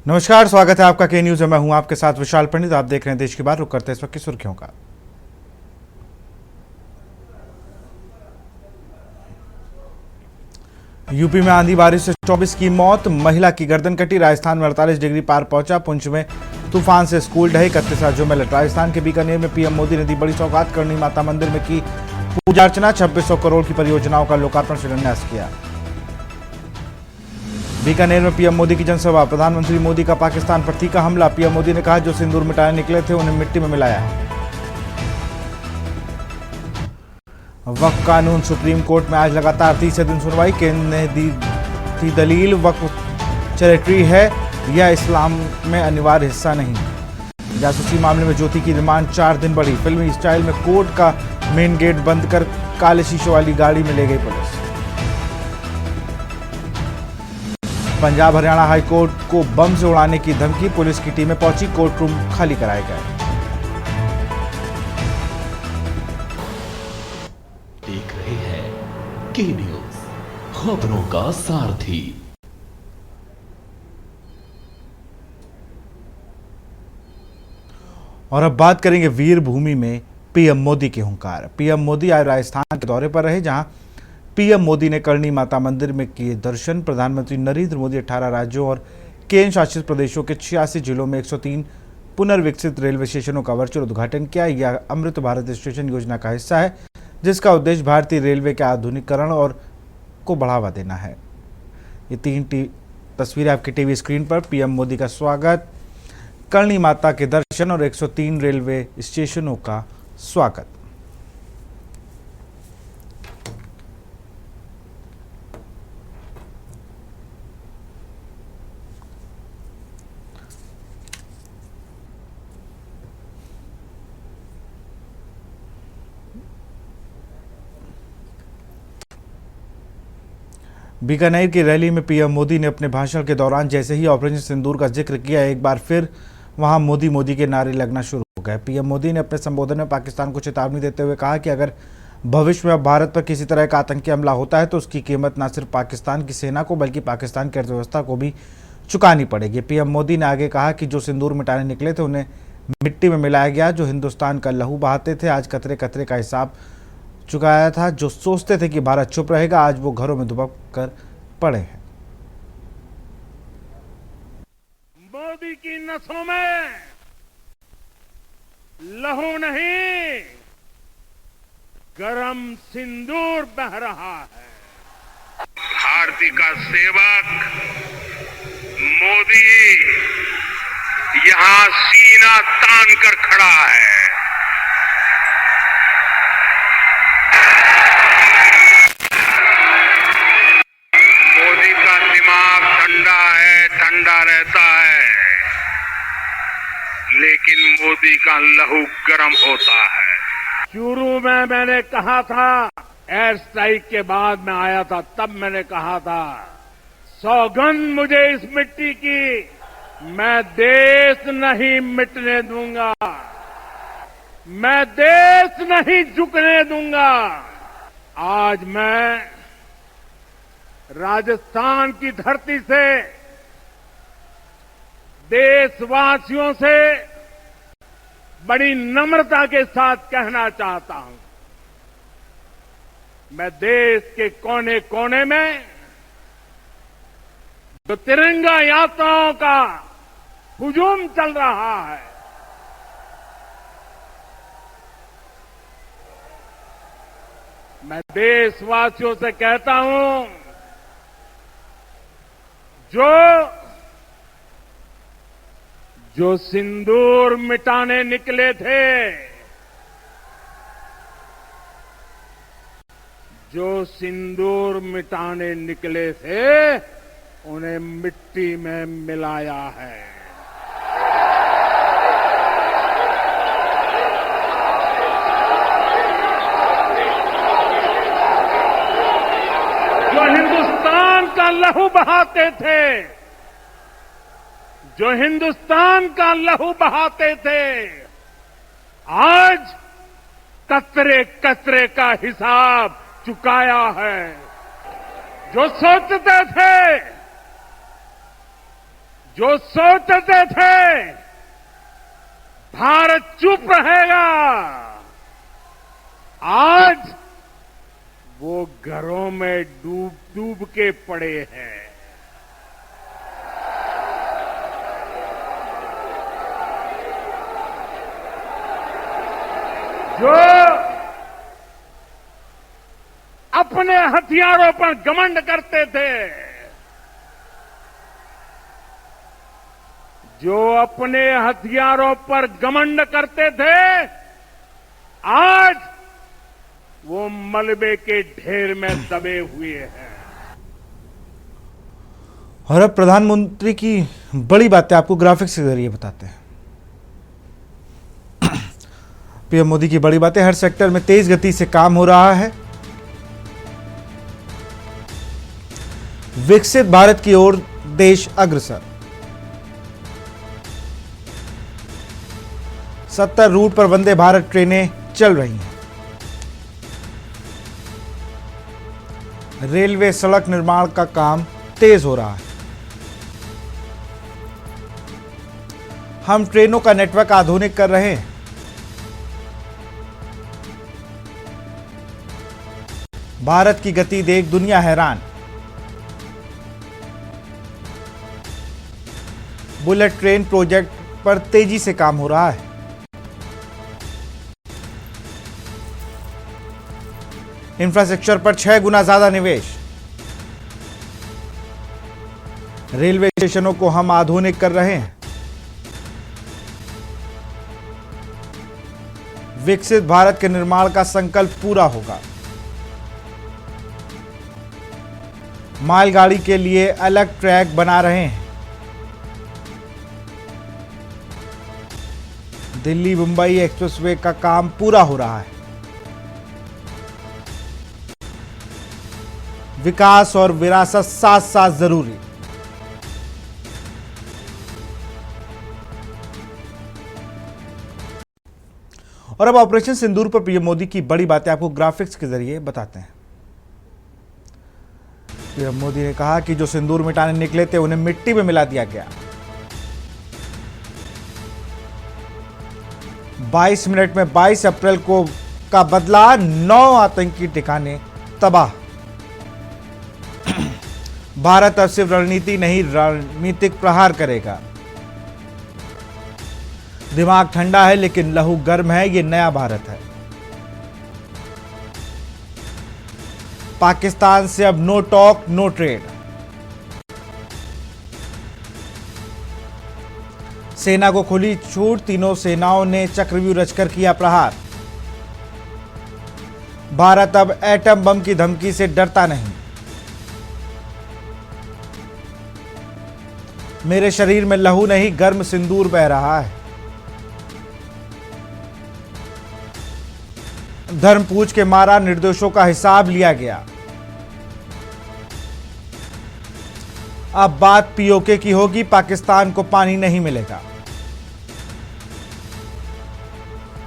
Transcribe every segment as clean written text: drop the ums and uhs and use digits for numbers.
नमस्कार, स्वागत है आपका के न्यूज में। मैं हूं आपके साथ विशाल पंडित। आप देख रहे हैं देश की बात। रुक करते हैं इस वक्त की सुर्खियों का। यूपी में आंधी बारिश से 24 की मौत, महिला की गर्दन कटी। राजस्थान में 48 डिग्री पार पहुंचा। पुंछ में तूफान से स्कूल ढहे, 31 राज्यों में अलर्ट। राजस्थान के बीकानेर में पीएम मोदी ने दी बड़ी सौगात, करणी माता मंदिर में की पूजा अर्चना। 2600 करोड़ की परियोजनाओं का लोकार्पण शिलान्यास किया। बीकानेर में पीएम मोदी की जनसभा, प्रधानमंत्री मोदी का पाकिस्तान पर तीखा हमला। पीएम मोदी ने कहा जो सिंदूर मिटाने निकले थे उन्हें मिट्टी में मिलाया। वक्फ कानून, सुप्रीम कोर्ट में आज लगातार तीसरे दिन सुनवाई। केंद्र ने दी दलील वक्फ चैरिटी है, यह इस्लाम में अनिवार्य हिस्सा नहीं। जासूसी मामले में ज्योति की रिमांड 4 दिन बढ़ी। फिल्मी स्टाइल में कोर्ट का मेन गेट बंद कर काले शीशों वाली गाड़ी में ले गई पुलिस। पंजाब हरियाणा हाईकोर्ट को बम से उड़ाने की धमकी, पुलिस की टीमें पहुंची, कोर्ट रूम खाली कराए गए। देख रहे हैं के न्यूज, खबरों का सारथी। और अब बात करेंगे वीर भूमि में पीएम मोदी के हुंकार। पीएम मोदी आज राजस्थान के दौरे पर रहे, जहां पीएम मोदी ने करणी माता मंदिर में किए दर्शन। प्रधानमंत्री नरेंद्र मोदी 18 राज्यों और केंद्र शासित प्रदेशों के 86 जिलों में 103 पुनर्विकसित रेलवे स्टेशनों का वर्चुअल उद्घाटन किया। यह अमृत भारत स्टेशन योजना का हिस्सा है, जिसका उद्देश्य भारतीय रेलवे के आधुनिकीकरण और को बढ़ावा देना है। ये 3 तस्वीरें आपकी टीवी स्क्रीन पर। पीएम मोदी का स्वागत, करणी माता के दर्शन और 103 रेलवे स्टेशनों का स्वागत। बीकानेर की रैली में पीएम मोदी ने अपने भाषण के दौरान जैसे ही ऑपरेशन सिंदूर का जिक्र किया, एक बार फिर वहां मोदी मोदी के नारे लगना शुरू हो गए। पीएम मोदी ने अपने संबोधन में पाकिस्तान को चेतावनी देते हुए कहा कि अगर भविष्य में भारत पर किसी तरह का आतंकी हमला होता है तो उसकी कीमत न सिर्फ पाकिस्तान की सेना को बल्कि पाकिस्तान की अर्थव्यवस्था को भी चुकानी पड़ेगी। पीएम मोदी ने आगे कहा कि जो सिंदूर मिटाने निकले थे उन्हें मिट्टी में मिलाया गया। जो हिंदुस्तान का लहू बहाते थे आज कतरे कतरे का हिसाब चुकाया था। जो सोचते थे कि भारत चुप रहेगा, आज वो घरों में दुबक कर पड़े हैं। मोदी की नसों में लहू नहीं, गरम सिंदूर बह रहा है। भारती का सेवक मोदी यहां सीना तान कर खड़ा है। मोदी का दिमाग ठंडा है, ठंडा रहता है, लेकिन मोदी का लहू गर्म होता है। शुरू में मैंने कहा था, एयर स्ट्राइक के बाद मैं आया था, तब मैंने कहा था सौगंध मुझे इस मिट्टी की, मैं देश नहीं मिटने दूंगा, मैं देश नहीं झुकने दूंगा। आज मैं राजस्थान की धरती से देशवासियों से बड़ी नम्रता के साथ कहना चाहता हूं, मैं देश के कोने कोने में जो तिरंगा यात्राओं का हुजूम चल रहा है, मैं देशवासियों से कहता हूं, जो सिंदूर मिटाने निकले थे, जो सिंदूर मिटाने निकले थे, उन्हें मिट्टी में मिलाया है। जो हिंदुस्तान का लहू बहाते थे, जो हिंदुस्तान का लहू बहाते थे, आज कतरे कतरे का हिसाब चुकाया है। जो सोचते थे जो सोचते थे भारत चुप रहेगा, आज वो घरों में डूब डूब के पड़े हैं। जो अपने हथियारों पर घमंड करते थे, जो अपने हथियारों पर घमंड करते थे, आज वो मलबे के ढेर में दबे हुए हैं। और अब प्रधानमंत्री की बड़ी बातें आपको ग्राफिक्स के जरिए बताते हैं। पीएम मोदी की बड़ी बातें, हर सेक्टर में तेज गति से काम हो रहा है। विकसित भारत की ओर देश अग्रसर। 70 रूट पर वंदे भारत ट्रेनें चल रही हैं। रेलवे सड़क निर्माण का काम तेज हो रहा है। हम ट्रेनों का नेटवर्क आधुनिक कर रहे हैं। भारत की गति देख दुनिया हैरान। बुलेट ट्रेन प्रोजेक्ट पर तेजी से काम हो रहा है। इंफ्रास्ट्रक्चर पर 6 गुना ज्यादा निवेश। रेलवे स्टेशनों को हम आधुनिक कर रहे हैं। विकसित भारत के निर्माण का संकल्प पूरा होगा। मालगाड़ी के लिए अलग ट्रैक बना रहे हैं। दिल्ली मुंबई एक्सप्रेसवे का काम पूरा हो रहा है। विकास और विरासत साथ साथ जरूरी। और अब ऑपरेशन सिंदूर पर पीएम मोदी की बड़ी बातें आपको ग्राफिक्स के जरिए बताते हैं। पीएम मोदी ने कहा कि जो सिंदूर मिटाने निकले थे उन्हें मिट्टी में मिला दिया गया। 22 मिनट में 22 अप्रैल को का बदला, 9 आतंकी ठिकाने तबाह। भारत अब सिर्फ रणनीति नहीं रणनीतिक प्रहार करेगा। दिमाग ठंडा है लेकिन लहू गर्म है, ये नया भारत है। पाकिस्तान से अब नो टॉक नो ट्रेड। सेना को खुली छूट, तीनों सेनाओं ने चक्रव्यूह रचकर किया प्रहार। भारत अब एटम बम की धमकी से डरता नहीं। मेरे शरीर में लहू नहीं, गर्म सिंदूर बह रहा है। धर्म पूछ के मारा, निर्दोषों का हिसाब लिया गया। अब बात पीओके की होगी, पाकिस्तान को पानी नहीं मिलेगा।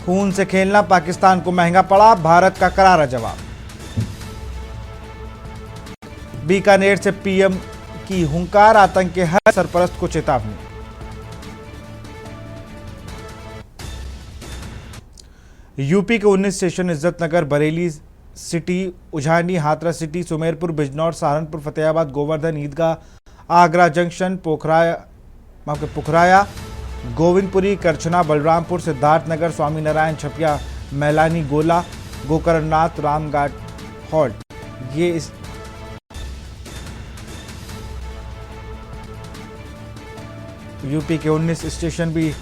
खून से खेलना पाकिस्तान को महंगा पड़ा, भारत का करारा जवाब। बीकानेर से पीएम की हुंकार, आतंक के हर सरपरस्त को चेतावनी। यूपी के 19 station Izzatnagar, Bareilly city, Ujhani, Hathras city, Sumerpur, Bijnor, Saharanpur, Fatehabad, Govardhan, Idgah, Agra junction, Pukhraya, Govindpuri, Karchana, Balrampur, Siddharthnagar, Swaminarayan, Chhapia, Mailani, Gola, Gokarannath, Ramghat halt. ये इस यूपी के 19 स्टेशन भी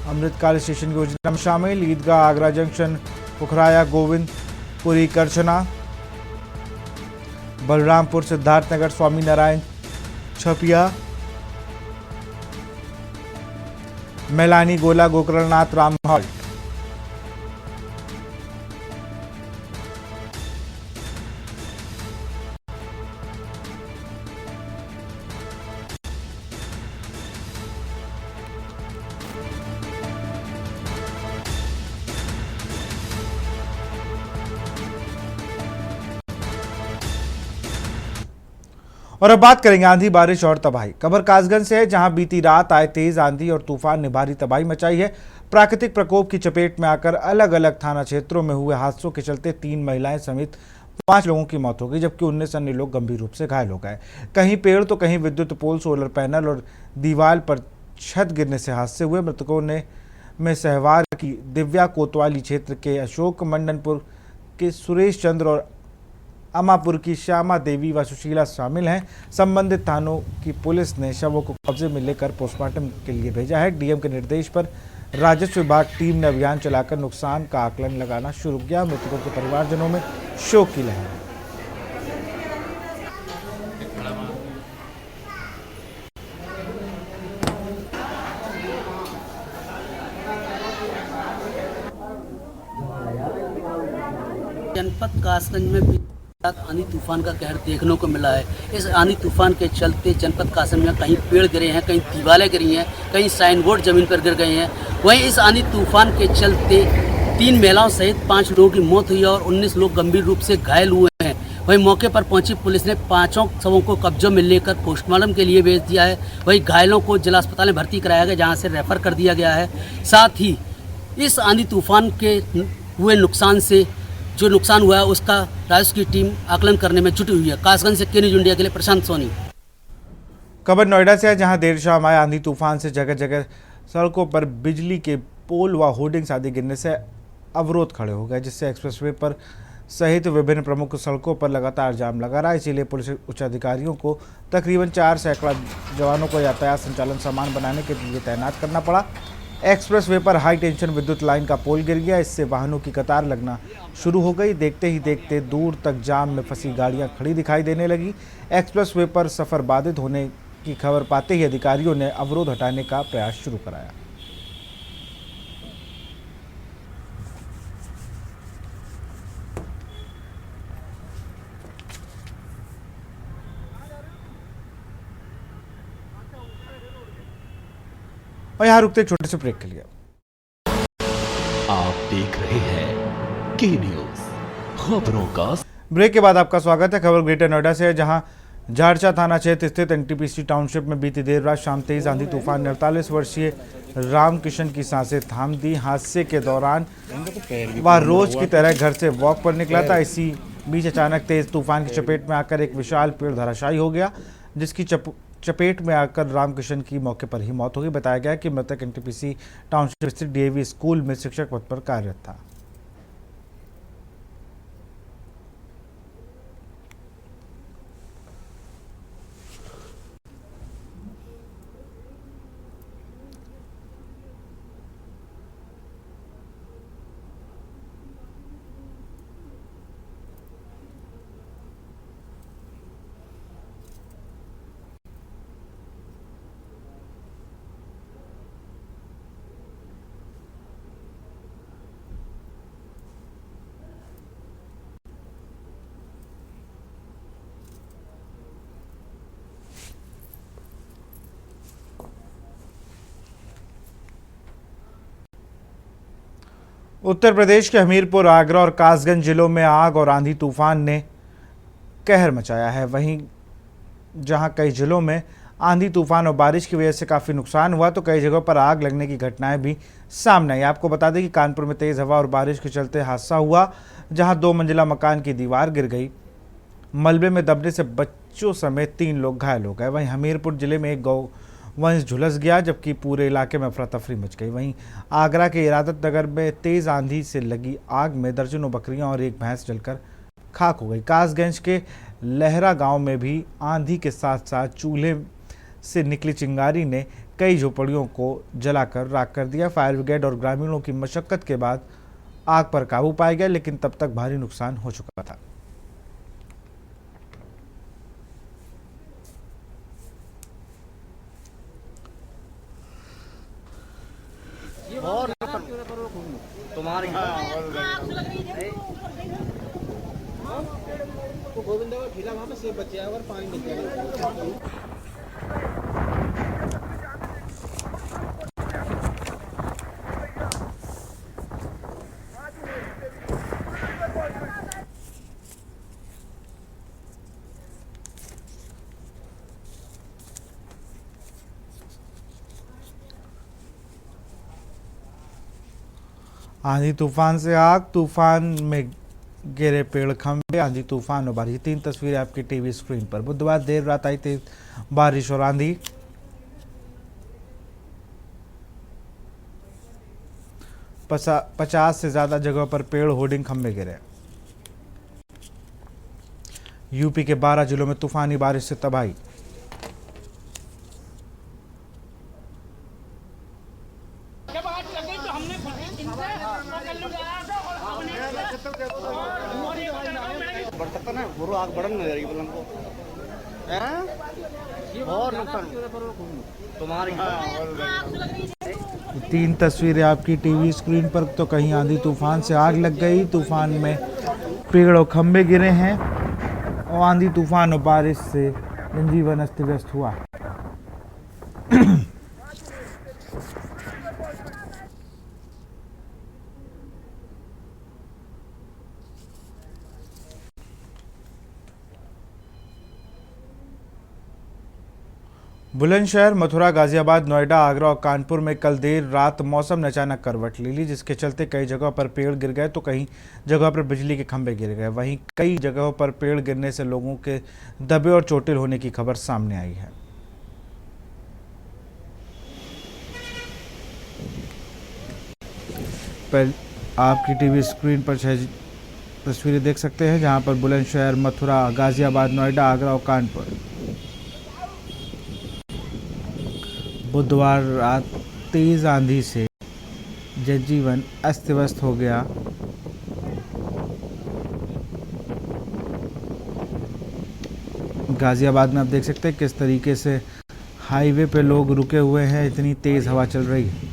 अमृतकाल स्टेशन की योजना में शामिल। ईदगाह, आगरा जंक्शन, पुखराया, गोविंदपुरी, करछना, बलरामपुर, सिद्धार्थनगर, स्वामीनारायण, छपिया, मैलानी, गोला, गोकर्णनाथ, रामघाट। और अब बात करेंगे आंधी बारिश और तबाही। खबर कासगंज से है, जहां बीती रात आए तेज आंधी और तूफान ने भारी तबाही मचाई है। प्राकृतिक प्रकोप की चपेट में आकर अलग अलग थाना क्षेत्रों में हुए हादसों के चलते 3 महिलाएं समेत 5 लोगों की मौत हो गई, जबकि 19 अन्य लोग गंभीर रूप से घायल हो गए। कहीं पेड़ तो कहीं विद्युत पोल, सोलर पैनल और दीवार पर छत गिरने से हादसे हुए। मृतकों में सहवार की दिव्या कोतवाली क्षेत्र के अशोक, मंडनपुर के सुरेश चंद्र और अमापुर की श्यामा देवी व सुशीला शामिल हैं। संबंधित थानों की पुलिस ने शवों को कब्जे में लेकर पोस्टमार्टम के लिए भेजा है। डीएम के निर्देश पर राजस्व विभाग टीम ने अभियान चलाकर नुकसान का आकलन लगाना शुरू किया। मृतकों के परिवारजनों में शोक की लहर है। जनपद कासगंज में बीती रात आंधी तूफान का कहर देखने को मिला है। इस आंधी तूफान के चलते जनपद कासगंज में कहीं पेड़ गिरे हैं, कहीं दीवारें गिरी हैं, कहीं साइन बोर्ड जमीन पर गिर गए हैं। वहीं इस आंधी तूफान के चलते 3 महिलाओं सहित 5 लोगों की मौत हुई है और 19 लोग गंभीर रूप से घायल हुए हैं। वहीं मौके पर पहुंची पुलिस ने 5 शवों को कब्जों में लेकर पोस्टमार्टम के लिए भेज दिया है। वहीं घायलों को जिला अस्पताल में भर्ती कराया गया, जहाँ से रेफर कर दिया गया है। साथ ही इस आंधी तूफान के हुए नुकसान से जो नुकसान हुआ है उसका राजस्व की टीम आकलन करने में जुटी हुई है। कासगंज से के न्यूज़ इंडिया के लिए प्रशांत सोनी। खबर नोएडा से है, जहां देर शाम आए आंधी तूफान से जगह जगह सड़कों पर बिजली के पोल व होर्डिंग्स आदि गिरने से अवरोध खड़े हो गए, जिससे एक्सप्रेसवे पर सहित विभिन्न प्रमुख सड़कों पर लगातार जाम लगा रहा। इसीलिए पुलिस उच्च अधिकारियों को तकरीबन 4 सैकड़ा जवानों को यातायात संचालन सामान बनाने के लिए तैनात करना पड़ा। एक्सप्रेसवे पर हाई टेंशन विद्युत लाइन का पोल गिर गया, इससे वाहनों की कतार लगना शुरू हो गई। देखते ही देखते दूर तक जाम में फंसी गाड़ियां खड़ी दिखाई देने लगी। एक्सप्रेसवे पर सफर बाधित होने की खबर पाते ही अधिकारियों ने अवरोध हटाने का प्रयास शुरू कराया। और यहाँ रुकते छोटे से ब्रेक के लिए। आप देख रहे हैं के न्यूज, खबरों का। ब्रेक के बाद आपका स्वागत है। खबर ग्रेटर नोएडा से है, जहां झारचा थाना क्षेत्र स्थित एनटीपीसी टाउनशिप में बीती देर रात शाम तेज आंधी तूफान ने 48 वर्षीय रामकिशन की सांसें थाम दी। हादसे के दौरान वह रोज की तरह घर से वॉक पर निकला था। इसी बीच अचानक तेज तूफान की चपेट में आकर एक विशाल पेड़ धराशायी हो गया, जिसकी चपेट में आकर रामकिशन की मौके पर ही मौत हो गई। बताया गया कि मृतक एनटीपीसी टाउनशिप स्थित डीएवी स्कूल में शिक्षक पद पर कार्यरत था। उत्तर प्रदेश के हमीरपुर, आगरा और कासगंज जिलों में आग और आंधी तूफान ने कहर मचाया है। वहीं जहां कई जिलों में आंधी तूफान और बारिश की वजह से काफ़ी नुकसान हुआ, तो कई जगहों पर आग लगने की घटनाएं भी सामने आई। आपको बता दें कि कानपुर में तेज़ हवा और बारिश के चलते हादसा हुआ, जहां 2 मंजिला मकान की दीवार गिर गई। मलबे में दबने से बच्चों समेत 3 लोग घायल हो गए। वहीं हमीरपुर जिले में एक गौवंश झुलस गया, जबकि पूरे इलाके में अफरा तफरी मच गई। वहीं आगरा के इरादत नगर में तेज़ आंधी से लगी आग में दर्जनों बकरियां और एक भैंस जलकर खाक हो गई। कासगंज के लहरा गांव में भी आंधी के साथ साथ चूल्हे से निकली चिंगारी ने कई झोपड़ियों को जलाकर राख कर दिया। फायर ब्रिगेड और ग्रामीणों की मशक्कत के बाद आग पर काबू पाया गया, लेकिन तब तक भारी नुकसान हो चुका था। तुम्हारी गोविंद ठेला वहाँ पे सेब बचे अगर पानी मिल जाएगा। आंधी तूफान से आग, तूफान में गिरे पेड़ खंभे, आंधी तूफान और बारिश। 3 तस्वीरें आपकी टीवी स्क्रीन पर। बुधवार देर रात आई तेज बारिश और आंधी। पचास से ज्यादा जगहों पर पेड़, होर्डिंग, खंभे गिरे। यूपी के 12 जिलों में तूफानी बारिश से तबाही। बढ़ सकता ना, बुरो आग बढ़न में जाएगी बोल हमको और नुकसान तुम्हारी। 3 तस्वीरें आपकी टीवी स्क्रीन पर। तो कहीं आंधी तूफान से आग लग गई, तूफान में पेड़ और खंभे गिरे हैं और आंधी तूफान और बारिश से जनजीवन अस्त व्यस्त हुआ। बुलंदशहर, मथुरा, गाजियाबाद, नोएडा, आगरा और कानपुर में कल देर रात मौसम ने अचानक करवट ले ली, जिसके चलते कई जगहों पर पेड़ गिर गए तो कई जगहों पर बिजली के खंभे गिर गए। वहीं कई जगहों पर पेड़ गिरने से लोगों के दबे और चोटिल होने की खबर सामने आई है। आपकी टीवी स्क्रीन पर 6 तस्वीरें देख सकते हैं, जहां पर बुलंदशहर, मथुरा, गाजियाबाद, नोएडा, आगरा और कानपुर बुधवार रात तेज आंधी से जनजीवन अस्त व्यस्त हो गया। गाजियाबाद में आप देख सकते हैं किस तरीके से हाईवे पे लोग रुके हुए हैं, इतनी तेज हवा चल रही है।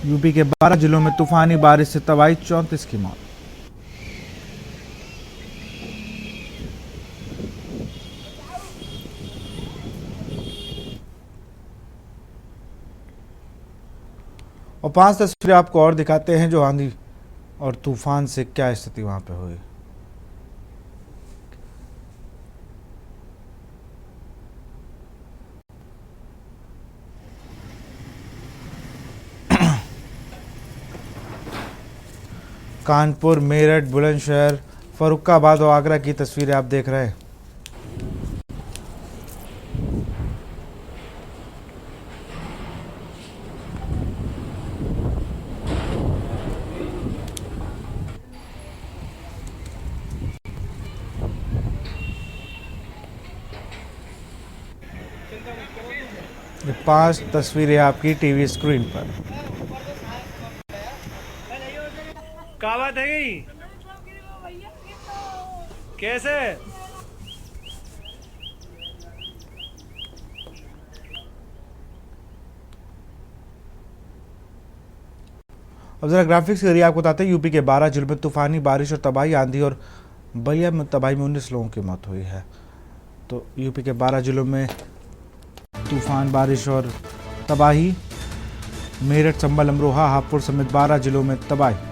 यूपी के 12 जिलों में तूफानी बारिश से तबाही, 34 की मौत। और 5 तस्वीरें आपको और दिखाते हैं जो आंधी और तूफान से क्या स्थिति वहां पे हुई। कानपुर, मेरठ, बुलंदशहर, फर्रुखाबाद और आगरा की तस्वीरें आप देख रहे हैं। ये 5 तस्वीरें आपकी टीवी स्क्रीन पर। क्या बात है गई कैसे? अब जरा ग्राफिक्स के जरिए आपको बताते हैं, यूपी के 12 जिलों में तूफानी बारिश और तबाही, आंधी और बलिया में तबाही में 19 लोगों की मौत हुई है। तो यूपी के 12 जिलों में तूफान, बारिश और तबाही। मेरठ, संभल, अमरोहा, हापुड़ समेत 12 जिलों में तबाही।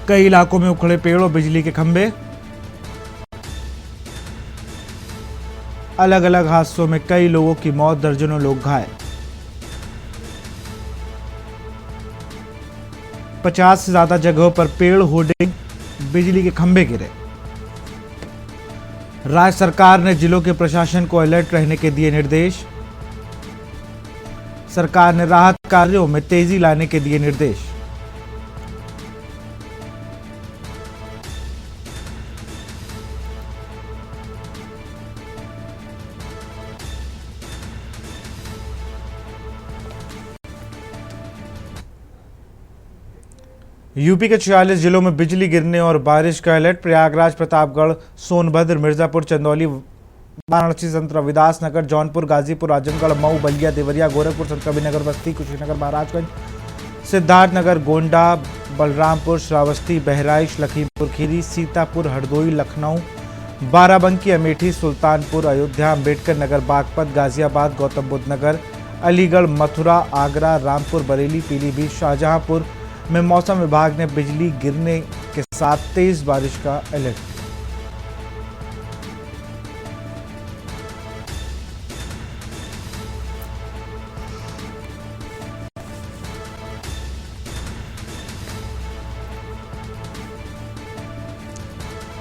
कई इलाकों में उखड़े पेड़ और बिजली के खंभे। अलग अलग हादसों में कई लोगों की मौत, दर्जनों लोग घायल। 50 से ज्यादा जगहों पर पेड़, होर्डिंग, बिजली के खंभे गिरे। राज्य सरकार ने जिलों के प्रशासन को अलर्ट रहने के दिए निर्देश। सरकार ने राहत कार्यों में तेजी लाने के दिए निर्देश। यूपी के 46 जिलों में बिजली गिरने और बारिश का अलर्ट। प्रयागराज, प्रतापगढ़, सोनभद्र, मिर्जापुर, चंदौली, वाराणसी, संत रविदास नगर, जौनपुर, गाजीपुर, आजमगढ़, मऊ, बलिया, देवरिया, गोरखपुर, संत कबीरनगर, बस्ती, कुशीनगर, महाराजगंज, सिद्धार्थनगर, गोंडा, बलरामपुर, श्रावस्ती, बहराइच, लखीमपुर खीरी, सीतापुर, हरदोई, लखनऊ, बाराबंकी, अमेठी, सुल्तानपुर, अयोध्या, अम्बेडकर नगर, बागपत, गाजियाबाद, गौतम बुद्ध नगर, अलीगढ़, मथुरा, आगरा, रामपुर, बरेली, पीलीभीत, शाहजहांपुर में मौसम विभाग ने बिजली गिरने के साथ तेज बारिश का अलर्ट किया।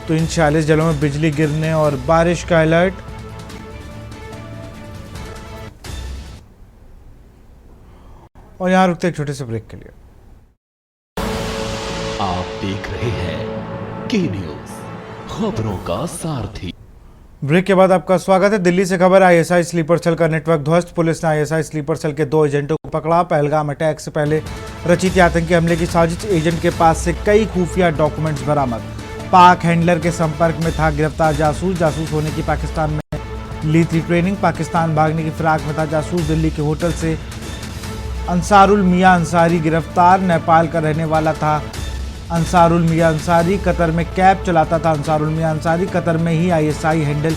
तो इन 46 जिलों में बिजली गिरने और बारिश का अलर्ट। और यहां रुकते एक छोटे से ब्रेक के लिए। आप देख रहे हैं के न्यूज, खबरों का सारथी। ब्रेक के बाद आपका स्वागत है। दिल्ली से खबर। आईएसआई स्लीपर सेल का नेटवर्क ध्वस्त। पुलिस ने आईएसआई स्लीपर सेल के 2 एजेंटों को पकड़ा। पहलगाम अटैक से पहले रचित आतंकी हमले की साजिश। एजेंट के पास से कई खुफिया डॉक्यूमेंट्स बरामद। पाक हैंडलर के संपर्क में था गिरफ्तार जासूस। जासूस होने की पाकिस्तान में ली थी ट्रेनिंग। पाकिस्तान भागने की फिराक में था जासूस। दिल्ली के होटल से अंसारुल मियां अंसारी गिरफ्तार। नेपाल का रहने वाला था अंसारुल मियां अंसारी। कतर में कैब चलाता था अंसारुल मियां अंसारी। कतर में ही आईएसआई हैंडल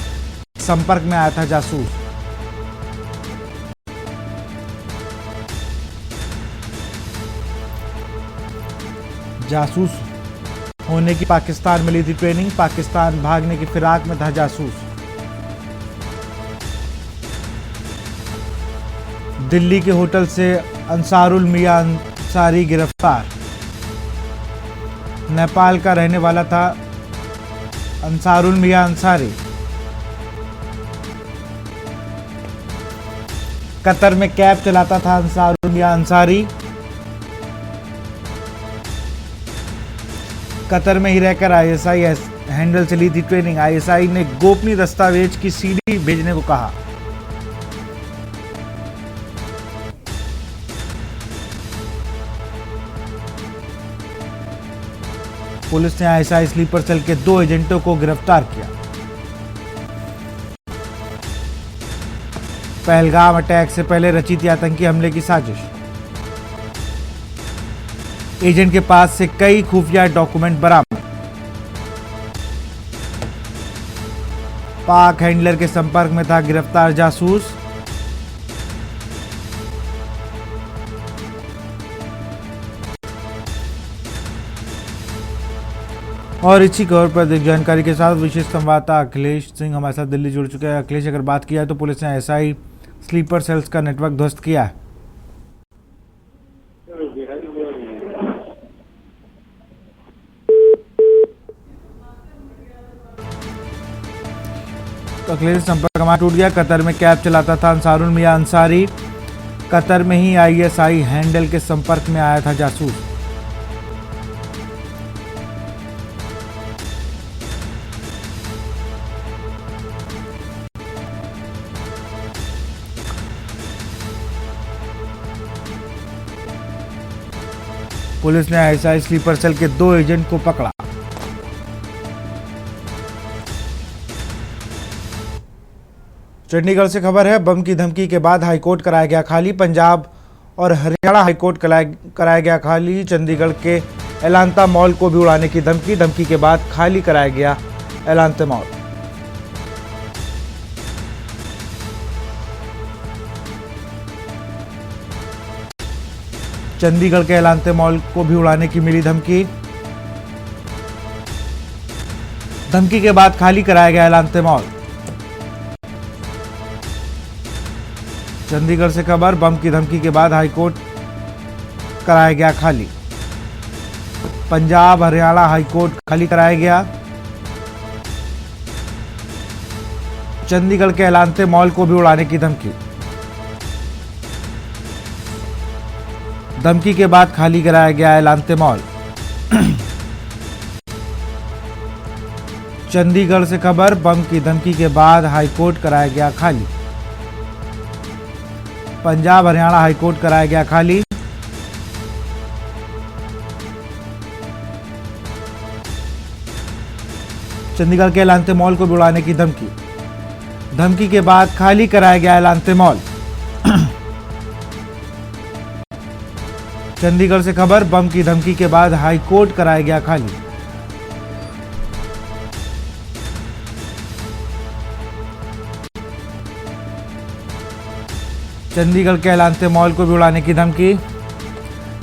संपर्क में आया था जासूस। जासूस होने की पाकिस्तान में ली थी ट्रेनिंग। पाकिस्तान भागने की फिराक में था जासूस। दिल्ली के होटल से अंसारुल मियां अंसारी गिरफ्तार। नेपाल का रहने वाला था अंसारुल मियां अंसारी। कतर में कैब चलाता था अंसारुल मियां अंसारी। कतर में ही रहकर आईएसआई हैंडल से ली थी ट्रेनिंग। आईएसआई ने गोपनीय दस्तावेज की सीडी भेजने को कहा। पुलिस ने आईएसआई स्लीपर सेल के 2 एजेंटों को गिरफ्तार किया। पहलगाम अटैक से पहले रचित आतंकी हमले की साजिश। एजेंट के पास से कई खुफिया डॉक्यूमेंट बरामद। पाक हैंडलर के संपर्क में था गिरफ्तार जासूस। और इसी खबर पर अधिक जानकारी के साथ विशेष संवाददाता अखिलेश सिंह हमारे साथ दिल्ली जुड़ चुके हैं। अखिलेश, अगर बात किया है तो पुलिस ने आईएसआई स्लीपर सेल्स का नेटवर्क ध्वस्त किया है। तो अखिलेश संपर्क हमारा टूट गया। कतर में कैब चलाता था अंसारुल मियां अंसारी। कतर में ही आईएसआई हैंडल के संपर्क में आया था जासूस। पुलिस ने आईएसआई स्लीपर सेल के 2 एजेंट को पकड़ा। चंडीगढ़ से खबर है। बम की धमकी के बाद हाईकोर्ट कराया गया खाली। पंजाब और हरियाणा हाईकोर्ट कराया गया खाली। चंडीगढ़ के एलांता मॉल को भी उड़ाने की धमकी। धमकी के बाद खाली कराया गया एलांता मॉल। चंडीगढ़ के एलांते मॉल को भी उड़ाने की मिली धमकी। धमकी के बाद खाली कराया गया एलांते मॉल। चंडीगढ़ से खबर। बम की धमकी के बाद हाईकोर्ट कराया गया खाली। पंजाब हरियाणा हाईकोर्ट खाली कराया गया। चंडीगढ़ के एलांते मॉल को भी उड़ाने की धमकी। धमकी के बाद खाली कराया गया एलांते मॉल। चंडीगढ़ से खबर। बम की धमकी के बाद हाईकोर्ट कराया गया खाली। पंजाब हरियाणा हाईकोर्ट कराया गया खाली। चंडीगढ़ के एलांते मॉल को भी उड़ाने की धमकी। धमकी के बाद खाली कराया गया एलांते मॉल। चंडीगढ़ से खबर। बम की धमकी के बाद हाईकोर्ट कराया गया खाली। चंडीगढ़ के एलांते मॉल को भी उड़ाने की धमकी।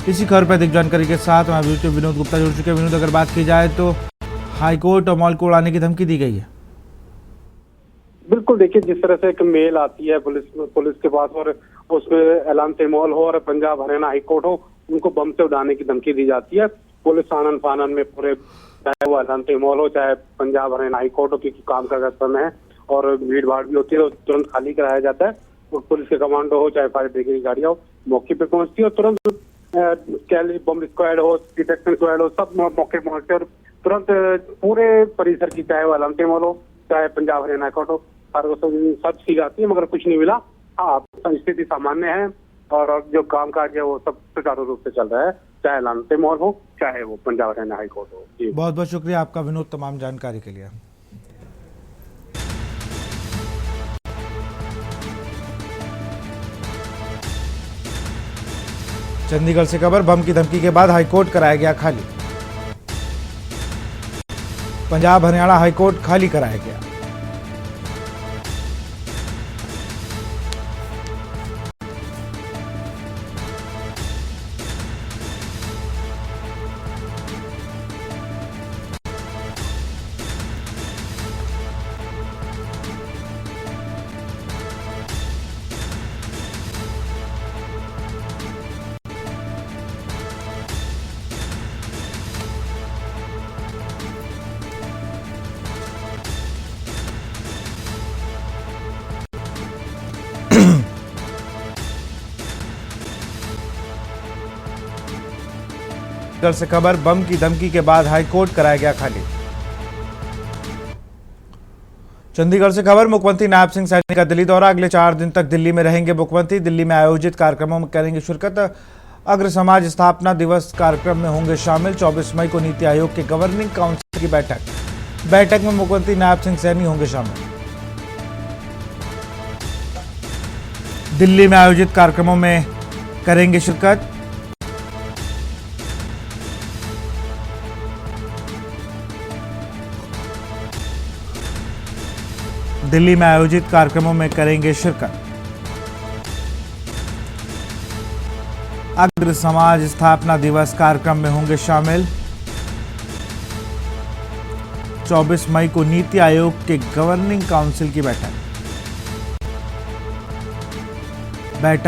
इसी खबर पर अधिक जानकारी के साथ हमारे वीडियो विनोद गुप्ता जुड़ चुके हैं। विनोद, अगर बात की जाए तो हाईकोर्ट और मॉल को उड़ाने की धमकी दी गई है। बिल्कुल, देखिए जिस तरह से एक मेल आती है पुलिस के पास और उसमें एलांते मॉल हो और पंजाब हरियाणा हाईकोर्ट हो, उनको बम से उड़ाने की धमकी दी जाती है। पुलिस आनन फानन में पूरे, चाहे वो एलांते मॉल हो चाहे पंजाब हरियाणा हाईकोर्ट हो, क्योंकि काम का समय है और भीड़ भाड़ भी होती है, तो तुरंत खाली कराया जाता है। और पुलिस के कमांडो हो चाहे फायर ब्रिगेड की गाड़ियां हो, मौके पे पहुंचती है और तुरंत बम स्क्वाड हो, डिटेक्शन स्क्वाड हो, सब मौके पहुंचते और तुरंत पूरे परिसर की, चाहे वो एलांते मॉल हो चाहे पंजाब हरियाणा हाईकोर्ट हो, सर्च की जाती है, मगर कुछ नहीं मिला। हाँ, स्थिति सामान्य है और जो कामकाज है वो सब सुचारू रूप से चल रहा है, चाहे एलांते मॉल हो चाहे वो पंजाब हरियाणा हाईकोर्ट हो। जी, बहुत बहुत शुक्रिया आपका विनोद, तमाम जानकारी के लिए। चंडीगढ़ से खबर, बम की धमकी के बाद हाईकोर्ट कराया गया खाली। पंजाब हरियाणा हाईकोर्ट खाली कराया गया। चंडीगढ़ से खबर, बम की धमकी के बाद हाईकोर्ट कराया गया खाली। चंडीगढ़ से खबर, मुख्यमंत्री नायब सिंह सैनी का दिल्ली दौरा, अगले 4 दिन तक दिल्ली में रहेंगे मुख्यमंत्री। दिल्ली में आयोजित कार्यक्रमों में करेंगे शिरकत। अग्र समाज स्थापना दिवस कार्यक्रम में होंगे शामिल। 24 मई को नीति आयोग के गवर्निंग काउंसिल की बैठक में मुख्यमंत्री नायब सिंह सैनी होंगे शामिल। दिल्ली में आयोजित कार्यक्रमों में करेंगे शिरकत। दिल्ली में आयोजित कार्यक्रमों में करेंगे शिरकत। अग्र समाज स्थापना दिवस कार्यक्रम में होंगे शामिल। 24 मई को नीति आयोग के गवर्निंग काउंसिल की बैठक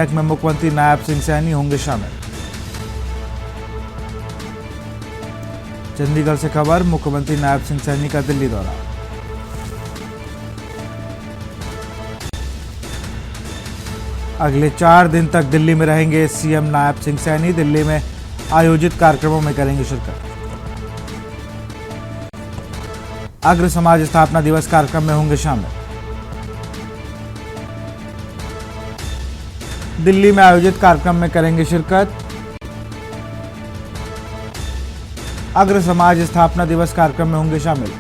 में मुख्यमंत्री नायब सिंह सैनी होंगे शामिल। चंडीगढ़ से खबर, मुख्यमंत्री नायब सिंह सैनी का दिल्ली दौरा। अगले 4 दिन तक दिल्ली में रहेंगे सीएम नायब सिंह सैनी। दिल्ली में आयोजित कार्यक्रमों में करेंगे शिरकत। अग्र समाज स्थापना दिवस कार्यक्रम में होंगे शामिल। दिल्ली में आयोजित कार्यक्रम में करेंगे शिरकत। अग्र समाज स्थापना दिवस कार्यक्रम में होंगे शामिल।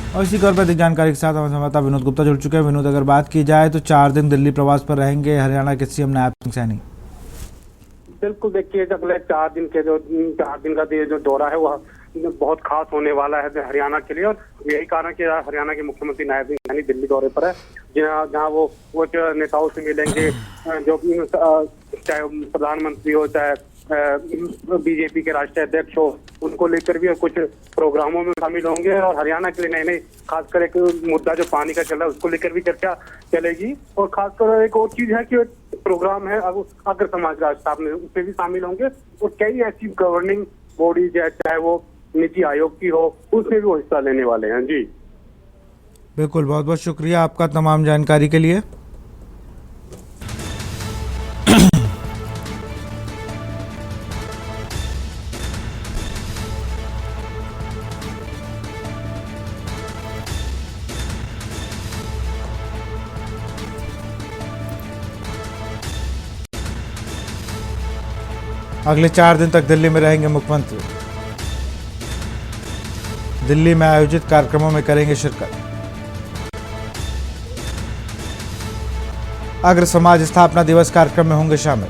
और इसी खबर पर अधिक जानकारी के साथ हमारे संवाददाता विनोद गुप्ता जुड़ चुके हैं। विनोद, अगर बात की जाए तो 4 दिन दिल्ली प्रवास पर रहेंगे हरियाणा के सीएम नायब सिंह सैनी। बिल्कुल, देखिए अगले 4 दिन का जो दौरा है वह बहुत खास होने वाला है हरियाणा के लिए, और यही कारण कि हरियाणा के मुख्यमंत्री नायब सिंह सैनी दिल्ली दौरे पर है, जहां वो नेताओं से मिलेंगे, जो चाहे प्रधानमंत्री हो चाहे बीजेपी के राष्ट्रीय अध्यक्ष हो, उनको लेकर भी कुछ प्रोग्रामों में शामिल होंगे। और हरियाणा के लिए नए खासकर एक मुद्दा जो पानी का चल रहा है उसको लेकर भी चर्चा चलेगी। और खासकर एक और चीज है कि प्रोग्राम है अग्र समाज राज स्थापना, उसमें भी शामिल होंगे। और कई ऐसी गवर्निंग बॉडी चाहे वो नीति आयोग की हो, उसमें भी वो हिस्सा लेने वाले हैं। जी बिल्कुल, बहुत बहुत शुक्रिया आपका तमाम जानकारी के लिए। अगले 4 दिन तक दिल्ली में रहेंगे मुख्यमंत्री। दिल्ली में आयोजित कार्यक्रमों में करेंगे शिरकत। अग्र समाज स्थापना दिवस कार्यक्रम में होंगे शामिल।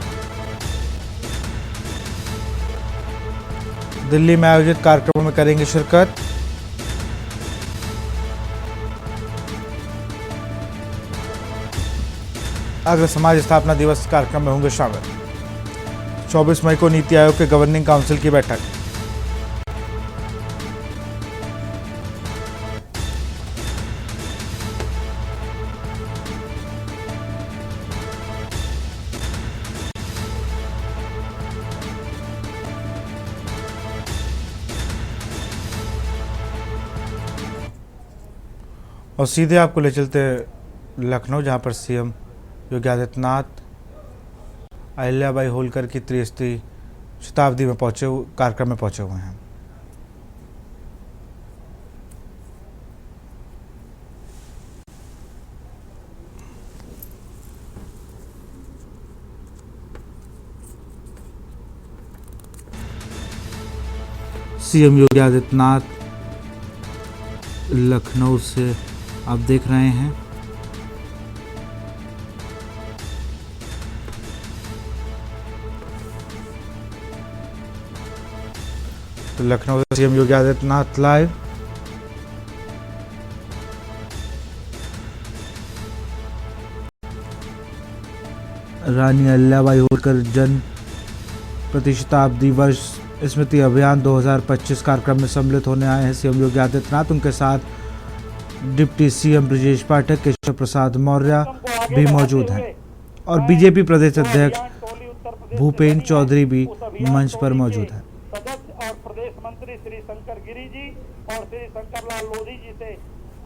दिल्ली में आयोजित कार्यक्रमों में करेंगे शिरकत। अग्र समाज स्थापना दिवस कार्यक्रम में होंगे शामिल। 24 मई को नीति आयोग के गवर्निंग काउंसिल की बैठक। और सीधे आपको ले चलते लखनऊ, जहां पर सीएम योगी आदित्यनाथ अहिल्याबाई होलकर की त्रिस्तरीय शताब्दी में कार्यक्रम में पहुंचे हुए हैं। सीएम योगी आदित्यनाथ लखनऊ से आप देख रहे हैं। तो लखनऊ से सीएम योगी आदित्यनाथ लाइव। रानी अहिल्याबाई होलकर जन्म प्रतिशताब्दी वर्ष स्मृति अभियान 2025 कार्यक्रम में सम्मिलित होने आए हैं सीएम योगी आदित्यनाथ। उनके साथ डिप्टी सीएम ब्रजेश पाठक, केशव प्रसाद मौर्य भी मौजूद हैं और बीजेपी प्रदेश अध्यक्ष भूपेंद्र चौधरी भी मंच पर मौजूद हैं। सदस्य और प्रदेश मंत्री श्री शंकर गिरी जी और श्री शंकर लाल लोधी जी से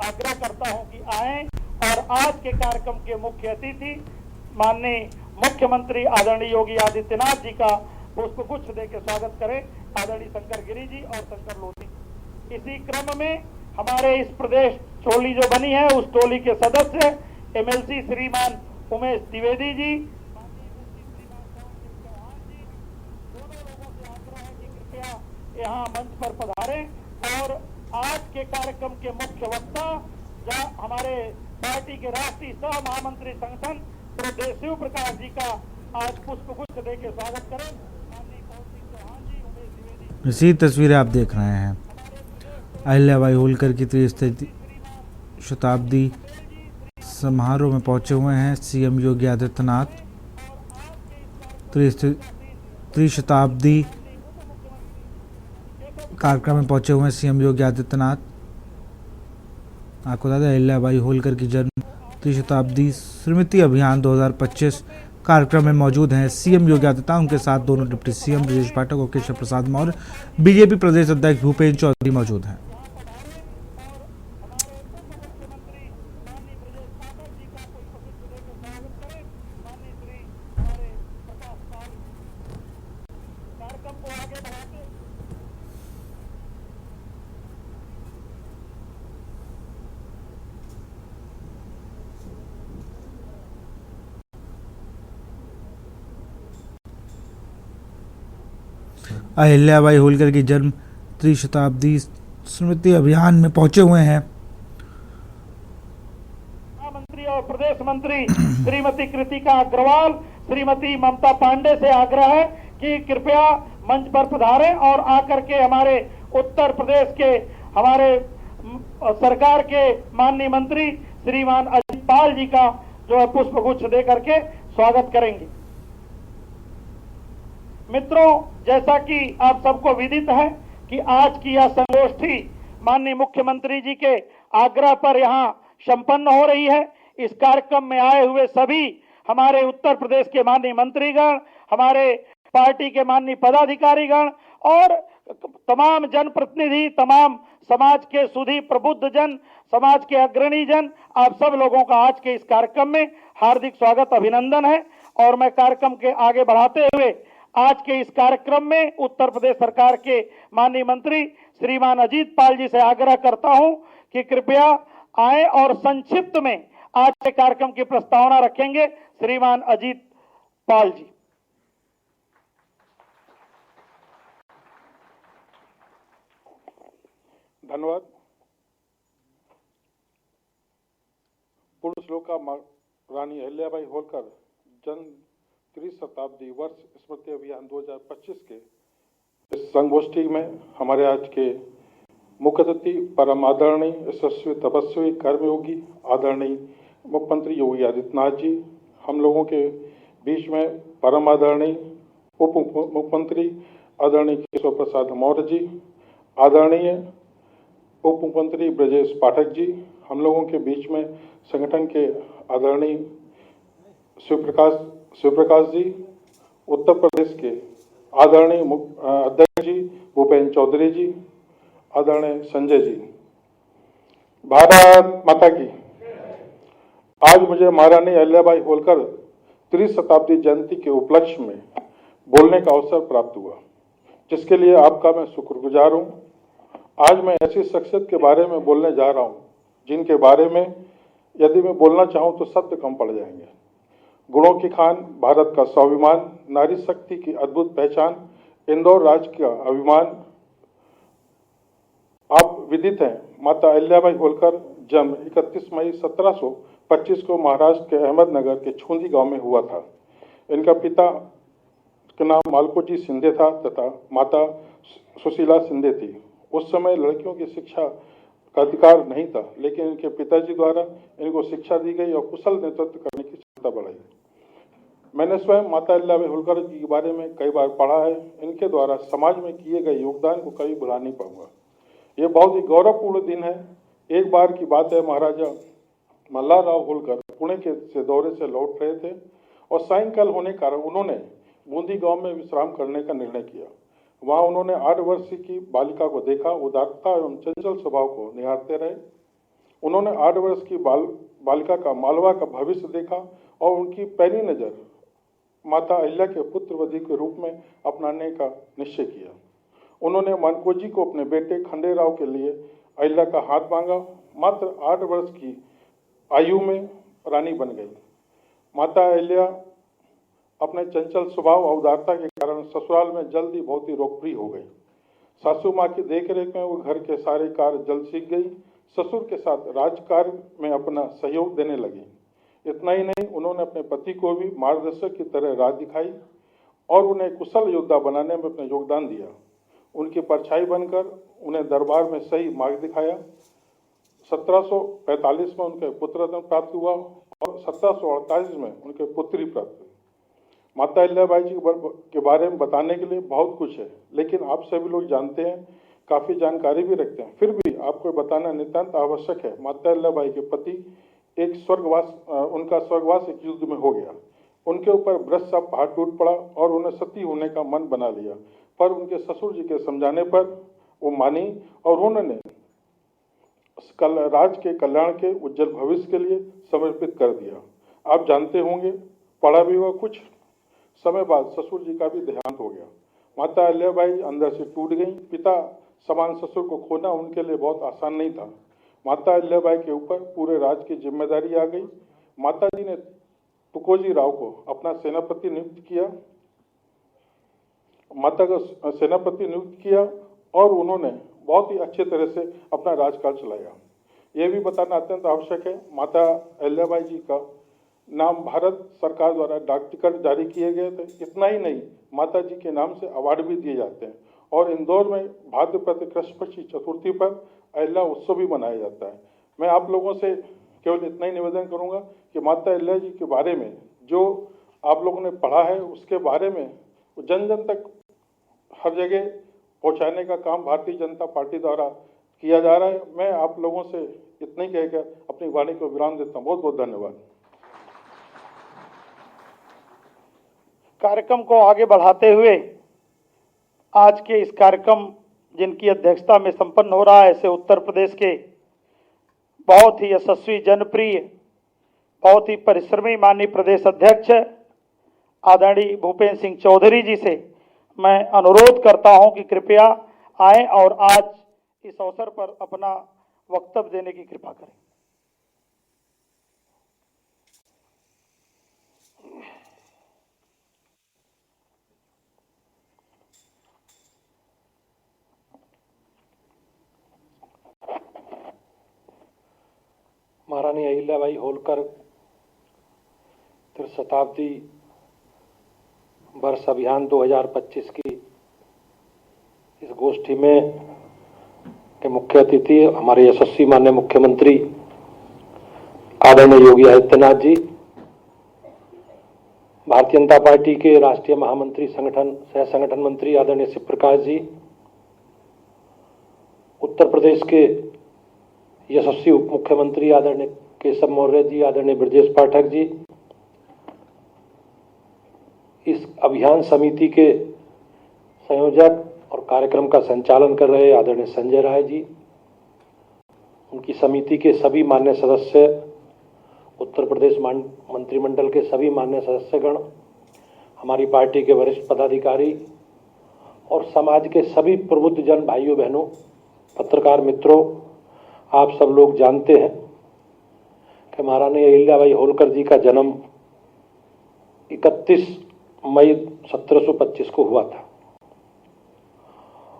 आग्रह करता हूं कि आएं और आज के कार्यक्रम के मुख्य अतिथि माननीय मुख्यमंत्री आदरणीय योगी आदित्यनाथ जी का पुष्पगुच्छ देकर स्वागत करें। आदरणीय शंकर गिरी जी और शंकर लोधी। इसी क्रम में हमारे इस प्रदेश टोली जो बनी है उस टोली के सदस्य एमएलसी श्रीमान उमेश द्विवेदी जी, यहाँ मंच पर पधारें और आज के कार्यक्रम के मुख्य वक्ता जहाँ हमारे पार्टी के राष्ट्रीय सह महामंत्री संगठन प्रोफेसर शिव प्रकाश जी का आज पुष्पगुच्छ देकर स्वागत करें। इसी तस्वीरें आप देख रहे हैं। अहिल्याबाई होलकर की त्रिस्तरीय शताब्दी समारोह में पहुंचे हुए हैं सीएम योगी आदित्यनाथ। त्रिशताब्दी कार्यक्रम में पहुंचे हुए हैं सीएम योगी आदित्यनाथ। आपको बता दें अहिल्याबाई होलकर की जन्म त्रिशताब्दी स्मृति अभियान 2025 कार्यक्रम में मौजूद हैं सीएम योगी आदित्यनाथ। उनके साथ दोनों डिप्टी सीएम ब्रजेश पाठक और केशव प्रसाद मौर्य, बीजेपी प्रदेश अध्यक्ष भूपेंद्र चौधरी मौजूद हैं। अहिल्याबाई होलकर की जन्म त्रिशताब्दी स्मृति अभियान में पहुंचे हुए हैं मंत्री और प्रदेश मंत्री श्रीमती कृतिका अग्रवाल, श्रीमती ममता पांडे से आग्रह है कि कृपया मंच पर पधारें और आकर के हमारे उत्तर प्रदेश के हमारे सरकार के माननीय मंत्री श्रीमान अजित पाल जी का जो है पुष्पगुच्छ दे करके स्वागत करेंगे। मित्रों, जैसा कि आप सबको विदित है कि आज की यह संगोष्ठी माननीय मुख्यमंत्री जी के आग्रह पर यहाँ संपन्न हो रही है। इस कार्यक्रम में आए हुए सभी हमारे उत्तर प्रदेश के माननीय मंत्रीगण, हमारे पार्टी के माननीय पदाधिकारीगण और तमाम जनप्रतिनिधि, तमाम समाज के सुधी प्रबुद्ध जन, समाज के अग्रणी जन, आप सब लोगों का आज के इस कार्यक्रम में हार्दिक स्वागत, अभिनंदन है। और मैं कार्यक्रम के आगे बढ़ाते हुए आज के इस कार्यक्रम में उत्तर प्रदेश सरकार के माननीय मंत्री श्रीमान अजीत पाल जी से आग्रह करता हूं कि कृपया आए और संक्षिप्त में आज के कार्यक्रम की प्रस्तावना रखेंगे श्रीमान अजीत पाल जी। धन्यवाद। पूर्ण श्लोका रानी अहिल्याबाई होलकर जन्म त्रिशताब्दी वर्ष स्मृति अभियान 2025 के इस संगोष्ठी में हमारे आज के मुख्य अतिथि परम आदरणीय यशस्वी तपस्वी कर्मयोगी आदरणीय मुख्यमंत्री योगी आदित्यनाथ जी, हम लोगों के बीच में परम आदरणीय उप मुख्यमंत्री आदरणीय केशव प्रसाद मौर्य जी, आदरणीय उप मुख्यमंत्री ब्रजेश पाठक जी, हम लोगों के बीच में संगठन के आदरणीय शिवप्रकाश जी, उत्तर प्रदेश के आदरणीय अध्यक्ष जी भूपेन्द्र चौधरी जी, आदरणीय संजय जी। भारत माता की। आज मुझे महारानी अहिल्याबाई होलकर 30 शताब्दी जयंती के उपलक्ष्य में बोलने का अवसर प्राप्त हुआ, जिसके लिए आपका मैं शुक्रगुजार हूं। आज मैं ऐसी शख्सियत के बारे में बोलने जा रहा हूं जिनके बारे में यदि मैं बोलना चाहूं तो शब्द कम पड़ जाएंगे। गुणों की खान, भारत का स्वाभिमान, नारी शक्ति की अद्भुत पहचान, इंदौर राज्य का अभिमान। आप विदित हैं, माता अहिल्याबाई होलकर जन्म 31 मई 1725 को महाराष्ट्र के अहमदनगर के छूंदी गांव में हुआ था। इनका पिता का नाम मालकोजी शिंदे था तथा माता सुशीला शिंदे थी। उस समय लड़कियों की शिक्षा का अधिकार नहीं था, लेकिन इनके पिताजी द्वारा इनको शिक्षा दी गई और कुशल नेतृत्व करने की क्षमता बढ़ाई। मैंने स्वयं माता अहिल्याबाई होलकर जी के बारे में कई बार पढ़ा है। इनके द्वारा समाज में किए गए योगदान को कभी भुला नहीं पाऊंगा। ये बहुत ही गौरवपूर्ण दिन है। एक बार की बात है, महाराजा मल्हारराव होलकर पुणे से दौरे से लौट रहे थे और सायंकाल होने के कारण उन्होंने बूंदी गांव में विश्राम करने का निर्णय किया। वहां उन्होंने 8 वर्षीय की बालिका को देखा। उदारता एवं चंचल स्वभाव को निहारते रहे। उन्होंने 8 वर्ष की बालिका का मालवा का भविष्य देखा और उनकी पहली नजर माता अहिल्या के पुत्रवधू के रूप में अपनाने का निश्चय किया। उन्होंने मानकोजी को अपने बेटे खंडेराव के लिए अहिल्या का हाथ मांगा। मात्र 8 वर्ष की आयु में रानी बन गई। माता अहिल्या अपने चंचल स्वभाव और उदारता के कारण ससुराल में जल्द ही बहुत ही लोकप्रिय हो गई। सासू माँ की देखरेख में वो घर के सारे कार्य जल्द सीख गई। ससुर के साथ राजकार्य में अपना सहयोग देने लगी। इतना ही नहीं, उन्होंने अपने पति को भी मार्गदर्शक की तरह राह दिखाई और उन्हें कुशल योद्धा बनाने में अपना योगदान दिया। उनकी परछाई बनकर उन्हें दरबार में सही मार्ग दिखाया। 1745 में उनके पुत्र रत्न प्राप्त हुआ और 1748 में उनके पुत्री प्राप्त हुई। माता अहिल्याबाई जी के बारे में बताने के लिए बहुत कुछ है, लेकिन आप सभी लोग जानते हैं, काफ़ी जानकारी भी रखते हैं। फिर भी आपको बताना नितांत आवश्यक है। माता अहिल्याबाई के पति एक उनका स्वर्गवास एक युद्ध में हो गया। उनके ऊपर ब्रज सा पहाड़ टूट पड़ा और उन्हें सती होने का मन बना लिया, पर उनके ससुर जी के समझाने पर वो मानी और उन्होंने राज के कल्याण के उज्जवल भविष्य के लिए समर्पित कर दिया। आप जानते होंगे, पढ़ा भी हुआ, कुछ समय बाद ससुर जी का भी देहांत हो गया। माता अहिल्याबाई अंदर से टूट गई। पिता समान ससुर को खोना उनके लिए बहुत आसान नहीं था। माता अहिल्याबाई के ऊपर पूरे राज्य की जिम्मेदारी आ गई। माता जी ने तुकोजी राव को अपना सेनापति नियुक्त किया और उन्होंने बहुत ही अच्छे तरह से अपना राजकाज चलाया। यह भी बताना अत्यंत आवश्यक है, माता अहिल्याबाई जी का नाम भारत सरकार द्वारा डाक टिकट जारी किए गए थे। इतना ही नहीं, माता जी के नाम से अवार्ड भी दिए जाते हैं और इंदौर में भाद्रपद कृष्ण पक्ष की चतुर्थी पर अहिल्या उत्सव भी मनाया जाता है। मैं आप लोगों से केवल इतना ही निवेदन करूंगा कि माता अहिल्या जी के बारे में जो आप लोगों ने पढ़ा है, उसके बारे में जन जन तक हर जगह पहुंचाने का काम भारतीय जनता पार्टी द्वारा किया जा रहा है। मैं आप लोगों से इतना ही कहकर अपनी वाणी को विराम देता हूँ। बहुत बहुत धन्यवाद। कार्यक्रम को आगे बढ़ाते हुए आज के इस कार्यक्रम जिनकी अध्यक्षता में संपन्न हो रहा है, ऐसे उत्तर प्रदेश के बहुत ही यशस्वी, जनप्रिय, बहुत ही परिश्रमी माननीय प्रदेश अध्यक्ष आदरणीय भूपेन्द्र सिंह चौधरी जी से मैं अनुरोध करता हूं कि कृपया आएं और आज इस अवसर पर अपना वक्तव्य देने की कृपा करें। महारानी अहिल्याबाई होलकर 30 शताब्दी वर्ष अभियान 2025 की इस गोष्ठी में के मुख्य अतिथि हमारे यशस्वी माननीय मुख्यमंत्री आदरणीय योगी आदित्यनाथ जी, भारतीय जनता पार्टी के राष्ट्रीय महामंत्री सह संगठन मंत्री आदरणीय शिव प्रकाश जी, उत्तर प्रदेश के यशस्वी उप मुख्यमंत्री आदरणीय केशव मौर्य जी, आदरणीय ब्रजेश पाठक जी, इस अभियान समिति के संयोजक और कार्यक्रम का संचालन कर रहे आदरणीय संजय राय जी, उनकी समिति के सभी मान्य सदस्य, उत्तर प्रदेश मंत्रिमंडल के सभी मान्य सदस्यगण, हमारी पार्टी के वरिष्ठ पदाधिकारी और समाज के सभी प्रबुद्ध जन भाइयों बहनों, पत्रकार मित्रों, आप सब लोग जानते हैं कि महारानी अहिल्याबाई होलकर जी का जन्म 31 मई 1725 को हुआ था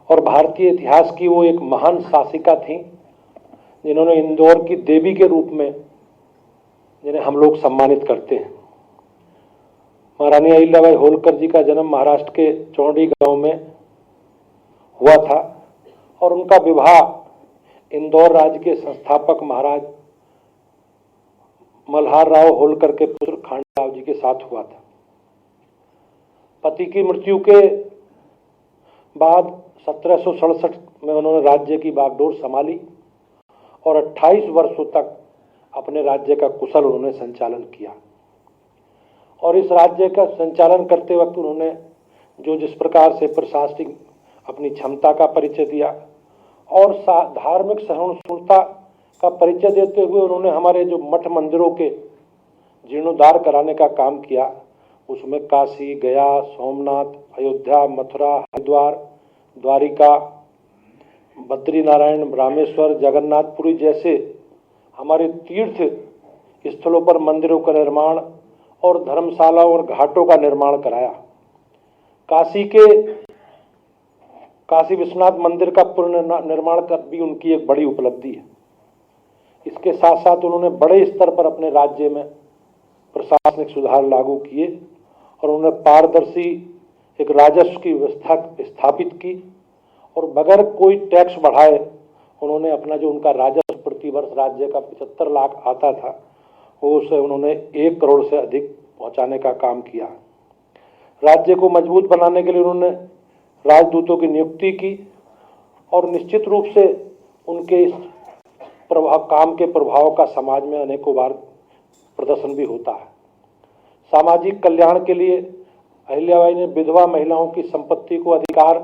और भारतीय इतिहास की वो एक महान शासिका थी जिन्होंने इंदौर की देवी के रूप में, जिन्हें हम लोग सम्मानित करते हैं। महारानी अहिल्याबाई होलकर जी का जन्म महाराष्ट्र के चौंडी गांव में हुआ था और उनका विवाह इंदौर राज्य के संस्थापक महाराज मल्हार राव होलकर के पुत्र खांडराव जी के साथ हुआ था। पति की मृत्यु के बाद 1767 में उन्होंने राज्य की बागडोर संभाली और 28 वर्षों तक अपने राज्य का कुशल उन्होंने संचालन किया और इस राज्य का संचालन करते वक्त उन्होंने जो जिस प्रकार से प्रशासनिक अपनी क्षमता का परिचय दिया और धार्मिक सहिष्णुता का परिचय देते हुए उन्होंने हमारे जो मठ मंदिरों के जीर्णोद्धार कराने का काम किया, उसमें काशी, गया, सोमनाथ, अयोध्या, मथुरा, हरिद्वार, द्वारिका, बद्रीनारायण, रामेश्वर, जगन्नाथपुरी जैसे हमारे तीर्थ स्थलों पर मंदिरों का निर्माण और धर्मशाला और घाटों का निर्माण कराया। काशी विश्वनाथ मंदिर का पुनर्निर्माण कर भी उनकी एक बड़ी उपलब्धि है। इसके साथ साथ उन्होंने बड़े स्तर पर अपने राज्य में प्रशासनिक सुधार लागू किए और उन्होंने पारदर्शी एक राजस्व की व्यवस्था स्थापित की और बगैर कोई टैक्स बढ़ाए उन्होंने अपना जो उनका राजस्व प्रतिवर्ष राज्य का 75 लाख आता था वो उसे उन्होंने 1 करोड़ से अधिक पहुंचाने का काम किया। राज्य को मजबूत बनाने के लिए उन्होंने राजदूतों की नियुक्ति की और निश्चित रूप से उनके इस काम के प्रभाव का समाज में अनेकों बार प्रदर्शन भी होता है। सामाजिक कल्याण के लिए अहिल्याबाई ने विधवा महिलाओं की संपत्ति को अधिकार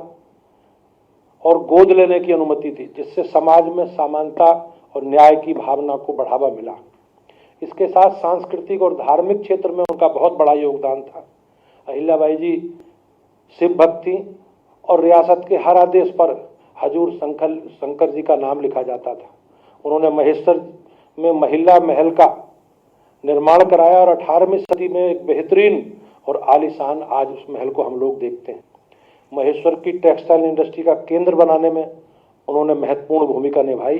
और गोद लेने की अनुमति दी, जिससे समाज में समानता और न्याय की भावना को बढ़ावा मिला। इसके साथ सांस्कृतिक और धार्मिक क्षेत्र में उनका बहुत बड़ा योगदान था। अहिल्याबाई जी शिव भक्त थी और रियासत के हर आदेश पर हजूर शंकर जी का नाम लिखा जाता था। उन्होंने महेश्वर में महिला महल का निर्माण कराया और 18वीं सदी में एक बेहतरीन और आलीशान आज उस महल को हम लोग देखते हैं। महेश्वर की टेक्सटाइल इंडस्ट्री का केंद्र बनाने में उन्होंने महत्वपूर्ण भूमिका निभाई।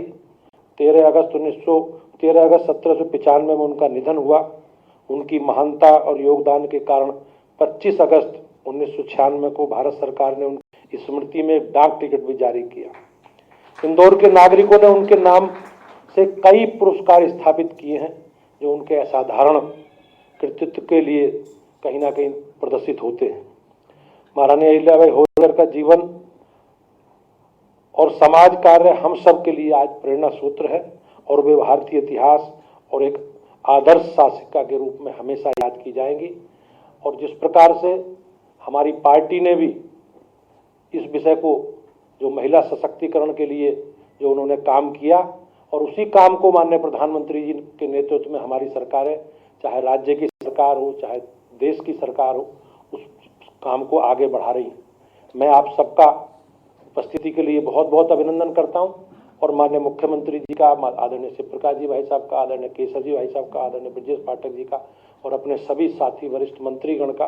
13 अगस्त 1795 में उनका निधन हुआ। उनकी महानता और योगदान के कारण 25 अगस्त 1996 को भारत सरकार ने उनकी स्मृति में एक डाक टिकट भी जारी किया। इंदौर के नागरिकों ने उनके नाम से कई पुरस्कार स्थापित किए हैं जो उनके असाधारण कृतित्व के लिए कहीं ना कहीं प्रदर्शित होते हैं। महारानी अहिल्याबाई होलकर का जीवन और समाज कार्य हम सब के लिए आज प्रेरणा सूत्र है और वे भारतीय इतिहास और एक आदर्श शासिका के रूप में हमेशा याद की जाएंगी। और जिस प्रकार से हमारी पार्टी ने भी इस विषय को जो महिला सशक्तिकरण के लिए जो उन्होंने काम किया और उसी काम को माननीय प्रधानमंत्री जी के नेतृत्व में हमारी सरकारें, चाहे राज्य की सरकार हो चाहे देश की सरकार हो, उस काम को आगे बढ़ा रही हैं। मैं आप सबका उपस्थिति के लिए बहुत बहुत अभिनंदन करता हूं और माननीय मुख्यमंत्री जी का, आदरणीय शिव प्रकाश जी भाई साहब का, आदरणीय केशव जी भाई साहब का, आदरणीय ब्रजेश पाठक जी का और अपने सभी साथी वरिष्ठ मंत्रीगण का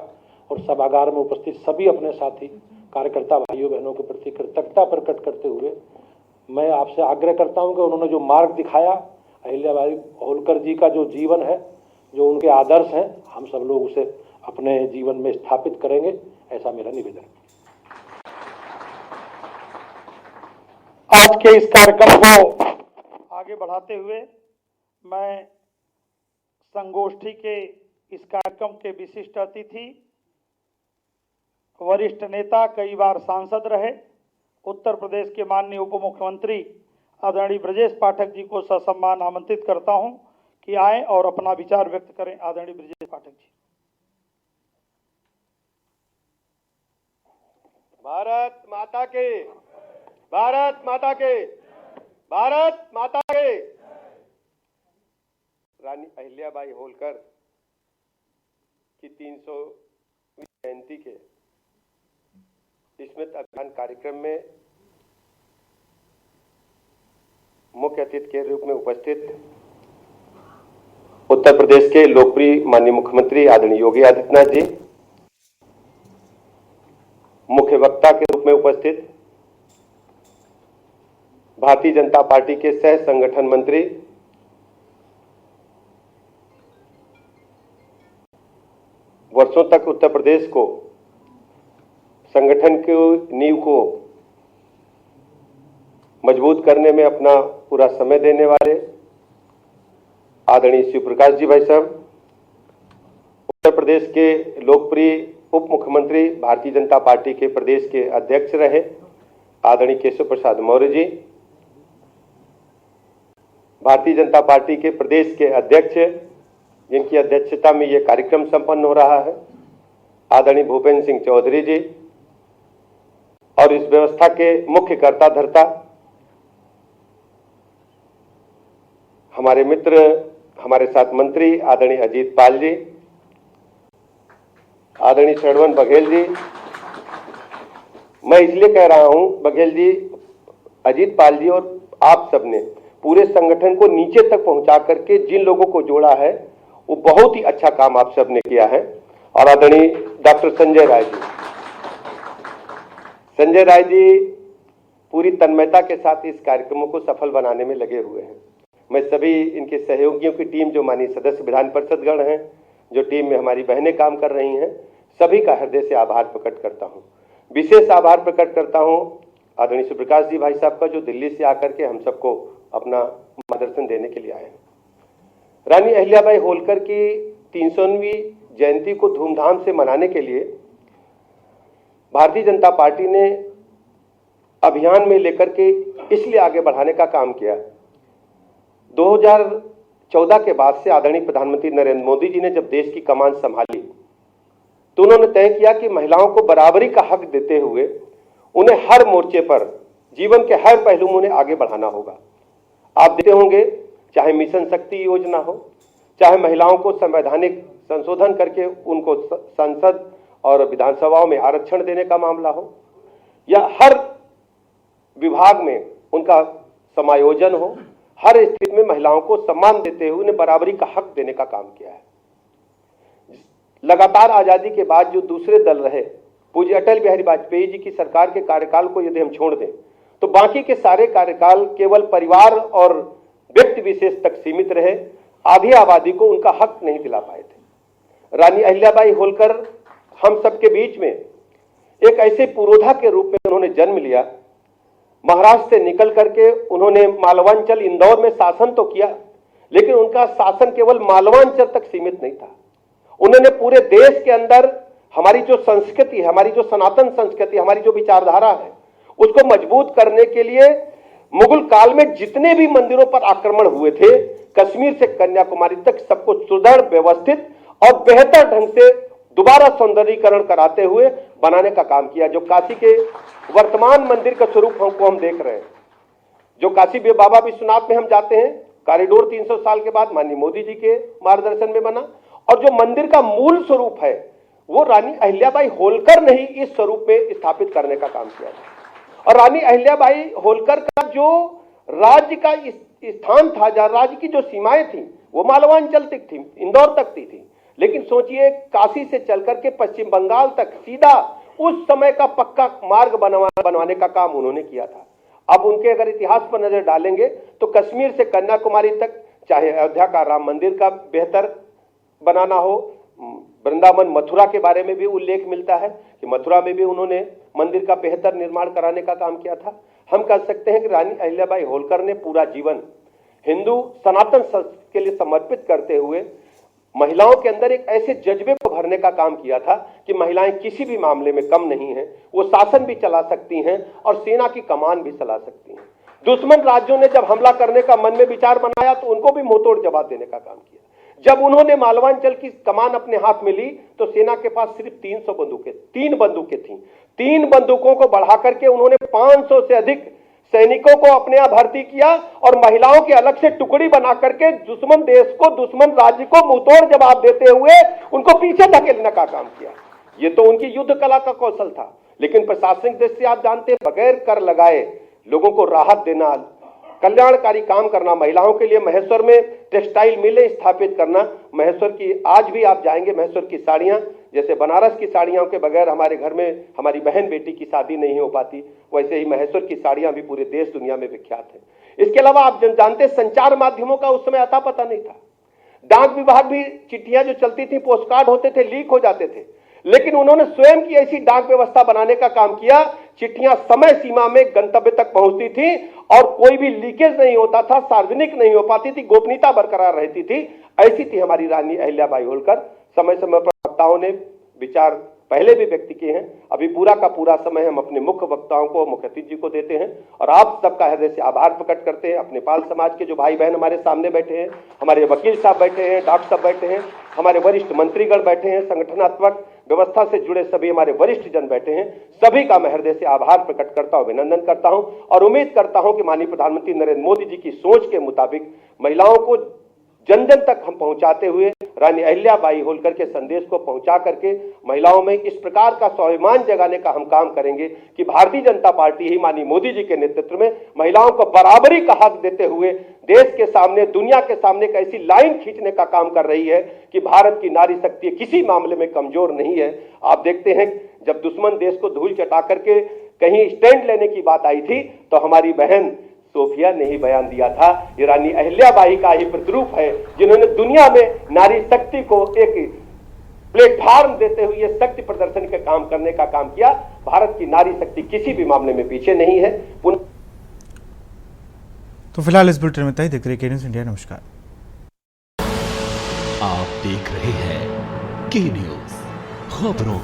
और सभागार में उपस्थित सभी अपने साथी कार्यकर्ता भाइयों बहनों के प्रति कृतज्ञता प्रकट करते हुए मैं आपसे आग्रह करता हूं कि उन्होंने जो मार्ग दिखाया, अहिल्याबाई होलकर जी का जो जीवन है, जो उनके आदर्श हैं, हम सब लोग उसे अपने जीवन में स्थापित करेंगे, ऐसा मेरा निवेदन है। आज के इस कार्यक्रम को आगे बढ़ाते हुए मैं संगोष्ठी के इस कार्यक्रम कार्यक्रम के विशिष्ट अतिथि, वरिष्ठ नेता, कई बार सांसद रहे, उत्तर प्रदेश के माननीय उप मुख्यमंत्री आदरणीय ब्रजेश पाठक जी को ससम्मान आमंत्रित करता हूं कि आएं और अपना विचार व्यक्त करें। आदरणीय ब्रजेश पाठक जी। भारत माता के, भारत माता के, भारत माता के। रानी अहिल्याबाई होलकर की 300वीं जयंती के स्मृति अभियान कार्यक्रम में मुख्य अतिथि के रूप में उपस्थित उत्तर प्रदेश के लोकप्रिय माननीय मुख्यमंत्री आदरणीय योगी आदित्यनाथ जी, मुख्य वक्ता के रूप में उपस्थित भारतीय जनता पार्टी के सह संगठन मंत्री वर्षों तक उत्तर प्रदेश को संगठन की नींव को मजबूत करने में अपना पूरा समय देने वाले आदरणीय शिव प्रकाश जी भाई साहब, उत्तर प्रदेश के लोकप्रिय उप मुख्यमंत्री, भारतीय जनता पार्टी के प्रदेश के अध्यक्ष रहे आदरणीय केशव प्रसाद मौर्य जी, भारतीय जनता पार्टी के प्रदेश के अध्यक्ष जिनकी अध्यक्षता में यह कार्यक्रम संपन्न हो रहा है आदरणीय भूपेंद्र सिंह चौधरी जी, और इस व्यवस्था के मुख्य कर्ता धर्ता हमारे मित्र, हमारे साथ मंत्री आदरणीय अजीत पाल जी, आदरणीय शरवण बघेल जी। मैं इसलिए कह रहा हूं बघेल जी, अजीत पाल जी और आप सबने पूरे संगठन को नीचे तक पहुंचा करके जिन लोगों को जोड़ा है वो बहुत ही अच्छा काम आप सबने किया है। और आदरणीय डॉक्टर संजय राय जी, संजय राय जी पूरी तन्मयता के साथ इस कार्यक्रमों को सफल बनाने में लगे हुए हैं। मैं सभी इनके सहयोगियों की टीम, जो माननीय सदस्य विधान परिषद गण हैं, जो टीम में हमारी बहनें काम कर रही हैं, सभी का हृदय से आभार प्रकट करता हूं। विशेष आभार प्रकट करता हूं आदरणीय सुप्रकाश जी भाई साहब का, जो दिल्ली से आकर के हम सबको अपना मार्गदर्शन देने के लिए आए हैं। रानी अहिल्याबाई होलकर की 300वीं जयंती को धूमधाम से मनाने के लिए भारतीय जनता पार्टी ने अभियान में लेकर के इसलिए आगे बढ़ाने का काम किया। 2014 के बाद से आदरणीय प्रधानमंत्री नरेंद्र मोदी जी ने जब देश की कमान संभाली तो उन्होंने तय किया कि महिलाओं को बराबरी का हक देते हुए उन्हें हर मोर्चे पर, जीवन के हर पहलू में उन्हें आगे बढ़ाना होगा। आप देखते होंगे, चाहे मिशन शक्ति योजना हो, चाहे महिलाओं को संवैधानिक संशोधन करके उनको संसद और विधानसभाओं में आरक्षण देने का मामला हो, या हर विभाग में उनका समायोजन हो, हर स्थिति में महिलाओं को सम्मान देते हुए उन्हें बराबरी का हक देने का काम किया है। लगातार आजादी के बाद जो दूसरे दल रहे, पूज्य अटल बिहारी वाजपेयी जी की सरकार के कार्यकाल को यदि हम छोड़ दें तो बाकी के सारे कार्यकाल केवल परिवार और व्यक्ति विशेष तक सीमित रहे, आधी आबादी को उनका हक नहीं दिला पाए थे। रानी अहिल्याबाई होलकर हम सबके बीच में एक ऐसे पुरोधा के रूप में उन्होंने जन्म लिया। महाराष्ट्र से निकल करके उन्होंने मालवांचल, इंदौर में शासन तो किया, लेकिन उनका शासन केवल मालवांचल तक सीमित नहीं था। उन्होंने पूरे देश के अंदर हमारी जो संस्कृति है, हमारी जो सनातन संस्कृति, हमारी जो विचारधारा है, उसको मजबूत करने के लिए मुगल काल में जितने भी मंदिरों पर आक्रमण हुए थे, कश्मीर से कन्याकुमारी तक सबको सुदृढ़, व्यवस्थित और बेहतर ढंग से दोबारा सौंदर्यीकरण कराते हुए बनाने का काम किया। जो काशी के वर्तमान मंदिर का स्वरूप हम देख रहे हैं, जो काशी बाबा विश्वनाथ में हम जाते हैं, कॉरिडोर 300 साल के बाद माननीय मोदी जी के मार्गदर्शन में बना, और जो मंदिर का मूल स्वरूप है वो रानी अहिल्याबाई होलकर ने ही इस स्वरूप में स्थापित करने का काम किया। और रानी अहिल्याबाई होलकर का जो राज्य का स्थान था, जहां राज्य की जो सीमाएं थी वो मालवांचल तक थी, इंदौर तक थी, लेकिन सोचिए काशी से चलकर के पश्चिम बंगाल तक सीधा उस समय का पक्का मार्ग बनवाने का काम उन्होंने किया था। अब उनके अगर इतिहास पर नजर डालेंगे तो कश्मीर से कन्याकुमारी तक, चाहे अयोध्या का राम मंदिर का बेहतर बनाना हो, वृंदावन मथुरा के बारे में भी उल्लेख मिलता है कि मथुरा में भी उन्होंने मंदिर का बेहतर निर्माण कराने का काम किया था। हम कह सकते हैं कि रानी अहिल्याबाई होलकर ने पूरा जीवन हिंदू सनातन संस्कृति के लिए समर्पित करते हुए महिलाओं के अंदर एक ऐसे जज्बे को भरने का काम किया था कि महिलाएं किसी भी मामले में कम नहीं हैं, वो शासन भी चला सकती हैं और सेना की कमान भी चला सकती हैं। दुश्मन राज्यों ने जब हमला करने का मन में विचार बनाया तो उनको भी मुंहतोड़ जवाब देने का काम किया। जब उन्होंने मालवांचल की कमान अपने हाथ में ली तो सेना के पास सिर्फ 3 बंदूकें थीं। 3 बंदूकों को बढ़ा करके उन्होंने 500 से अधिक सैनिकों को अपने यहां भर्ती किया और महिलाओं के अलग से टुकड़ी बना करके दुश्मन देश को, दुश्मन राज्य को मुंहतोड़ जवाब देते हुए उनको पीछे धकेलने का काम किया। ये तो उनकी युद्ध कला का कौशल था। लेकिन प्रशासनिक दृष्टि से आप जानते हैं, बगैर कर लगाए लोगों को राहत देना, कल्याणकारी काम करना, महिलाओं के लिए महेश्वर में टेक्सटाइल मिलें स्थापित करना, महेश्वर की आज भी आप जाएंगे महेश्वर की साड़ियां, जैसे बनारस की साड़ियों के बगैर हमारे घर में हमारी बहन बेटी की शादी नहीं हो पाती, वैसे ही महेश्वर की साड़ियां भी पूरे देश दुनिया में विख्यात है। इसके अलावा आप जानते हैं संचार माध्यमों का उस समय अता पता नहीं था। डाक विभाग भी चिट्ठियां जो चलती थी, पोस्ट कार्ड होते थे, लीक हो जाते थे, लेकिन उन्होंने स्वयं की ऐसी डाक व्यवस्था बनाने का काम किया, चिट्ठियां समय सीमा में गंतव्य तक पहुंचती थी और कोई भी लीकेज नहीं होता था, सार्वजनिक नहीं हो पाती थी, गोपनीयता बरकरार रहती थी। ऐसी थी हमारी रानी अहिल्याबाई होलकर। समय समय पर वक्ताओं ने विचार पहले भी व्यक्त किए हैं। अभी पूरा का पूरा समय हम अपने मुख्य वक्ताओं को, मुख्य अतिथि जी को देते हैं और आप सबका हृदय से आभार प्रकट करते हैं। अपने पाल समाज के जो भाई बहन हमारे सामने बैठे हैं, हमारे वकील साहब बैठे हैं, डॉक्टर साहब बैठे हैं, हमारे वरिष्ठ मंत्रीगण बैठे हैं, संगठनात्मक व्यवस्था से जुड़े सभी हमारे वरिष्ठ जन बैठे हैं, सभी का मैं हृदय से आभार प्रकट करता हूं, अभिनंदन करता हूं और उम्मीद करता हूं कि माननीय प्रधानमंत्री नरेंद्र मोदी जी की सोच के मुताबिक महिलाओं को जन जन तक हम पहुंचाते हुए रानी अहिल्याबाई होलकर के संदेश को पहुंचा करके महिलाओं में इस प्रकार का स्वाभिमान जगाने का हम काम करेंगे कि भारतीय जनता पार्टी ही माननीय मोदी जी के नेतृत्व में महिलाओं को बराबरी का हक देते हुए देश के सामने, दुनिया के सामने एक ऐसी लाइन खींचने का काम कर रही है कि भारत की नारी शक्ति किसी मामले में कमजोर नहीं है। आप देखते हैं जब दुश्मन देश को धूल चटा करके कहीं स्टैंड लेने की बात आई थी तो हमारी बहन सोफिया ने ही बयान दिया था। ये रानी अहिल्याबाई का ही प्रतिरूप है जिन्होंने दुनिया में नारी शक्ति को एक प्लेटफॉर्म देते हुए शक्ति प्रदर्शन का काम करने का काम किया। भारत की नारी शक्ति किसी भी मामले में पीछे नहीं है। तो फिलहाल इस बुलेटिन में तय देख रहे न्यूज़ इंडिया। नमस्कार। आप देख रहे हैं के न्यूज़, खबरों